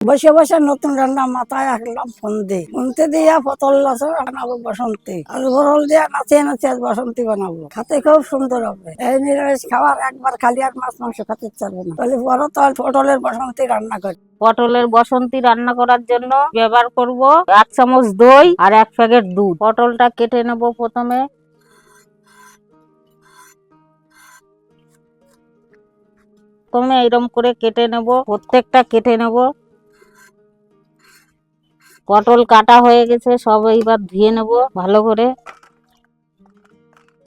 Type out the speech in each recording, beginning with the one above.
বসে বসে নতুন রান্না মাথায় রাখলাম ফোনতে দিয়া পটল লসর বানাবো বসন্তী আর বরল দিয়া নাচিয়ে নাচিয়ে বসন্তী বানাবো, খেতে খুব সুন্দর হবে। এই নিরামিষ খাবার একবার খালি আর মাছ মাংস খেতে চাবে না, তাহলে বড় তো পটলের বসন্তী রান্না করি। পটলের বসন্তী রান্না করার জন্য ব্যবহার করব 1 চামচ দই আর 1 প্যাকেট দুধ। পটলটা কেটে নেব। প্রথমে এরকম করে কেটে নেব, প্রত্যেকটা কেটে নেব। পটল কাটা হয়ে গেছে, সব এইবার ধুয়ে নেব ভালো করে।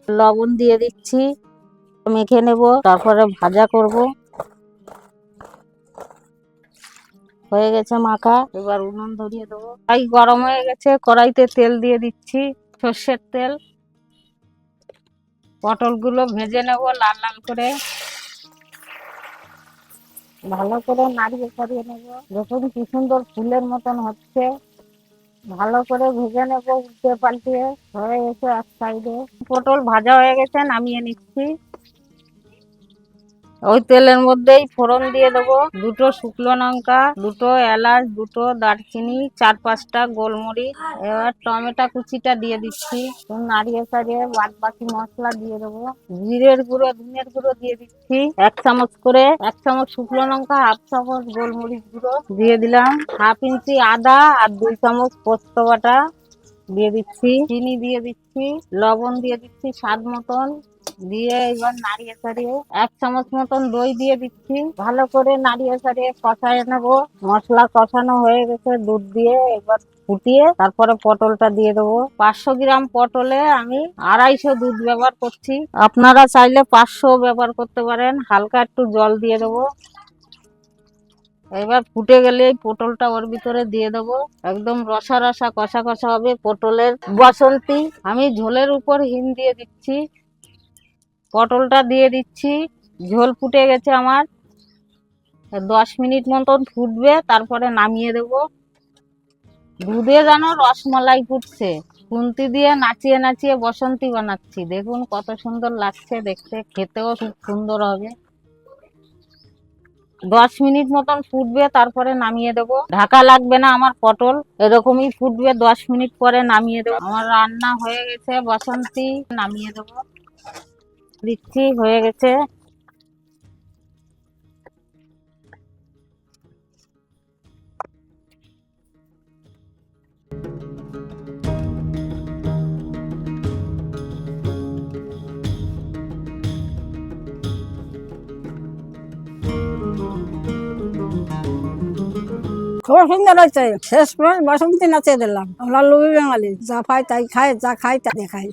লবণ দিয়ে দিচ্ছি, মেখে নেব, তারপরে ভাজা করব। হয়ে গেছে মাখা, এবার উনুন ধরিয়ে দেবো। কড়াই গরম হয়ে গেছে, কড়াইতে তেল দিয়ে দিচ্ছি, সর্ষের তেল। পটলগুলো ভেজে নেব লাল লাল করে, ভালো করে নাড়িয়ে ছাড়িয়ে নেব। দেখুন কি সুন্দর ফুলের মতন হচ্ছে, ভালো করে ভেজে নেব উল্টে পাল্টিয়ে। হয়ে গেছে এক সাইডে, পটল ভাজা হয়ে গেছে, নামিয়ে নিচ্ছি। ওই তেলের মধ্যেই ফোড়ন দিয়ে দেবো, 2টো শুকনো লঙ্কা, 2টো এলাচ, 2টো দারচিনি, 4-5টা গোলমরিচ। এবার টমেটো কুচিটা দিয়ে দিচ্ছি, নাড়িয়ে চাড়িয়ে বাদ বাকি মশলা দিয়ে দেবো। জিরের গুঁড়ো, ধনের গুঁড়ো দিয়ে দিচ্ছি 1 চামচ করে, 1 চামচ শুকনো লঙ্কা, 1/2 চামচ গোলমরিচ গুঁড়ো দিয়ে দিলাম, 1/2 ইঞ্চি আদা আর 2 চামচ পোস্ত বাটা দিয়ে দিচ্ছি, চিনি দিয়ে দিচ্ছি, লবণ দিয়ে দিচ্ছি স্বাদ মতন। দিয়ে এবার নাড়িয়ে ছাড়িয়ে 1 চামচ মতন দই দিয়ে দিচ্ছি, ভালো করে নাড়িয়ে ছাড়িয়ে কষায় নেব। মশলা কষানো হয়ে গেছে, দুধ দিয়ে এবার ফুটিয়ে তারপরে পটলটা দিয়ে দেবো। 500 গ্রাম পটলে আমি 250 দুধ ব্যবহার করছি, আপনারা চাইলে 500 ব্যবহার করতে পারেন। হালকা একটু জল দিয়ে দেবো। এবার ফুটে গেলে পটলটা ওর ভিতরে দিয়ে দেবো, একদম রসা রসা কষা কষা হবে পটলের বসন্তী। আমি ঝোলের উপর হিম দিয়ে দিচ্ছি, পটলটা দিয়ে দিচ্ছি। ঝোল ফুটে গেছে আমার, 10 মিনিট মতন ফুটবে, তারপরে নামিয়ে দেব। দুধে যেন রসমালাই ফুটছে, খুন্তি দিয়ে নাচিয়ে নাচিয়ে বসন্তী বানাচ্ছি। দেখুন কত সুন্দর লাগছে দেখতে, খেতেও খুব সুন্দর হবে। 10 মিনিট মতন ফুটবে, তারপরে নামিয়ে দেব। ঢাকা লাগবে না, আমার পটল এরকমই ফুটবে, 10 মিনিট পরে নামিয়ে দেব। আমার রান্না হয়ে গেছে বসন্তী, নামিয়ে দেব। দিচ্ছি, হয়ে গেছে। খুব সুন্দর হয়েছে। শেষ বসন্তী নাচিয়ে দিলাম। আমরা লোভী বাঙালি, যা পাই তাই খাই, যা খাই তা দেখাই।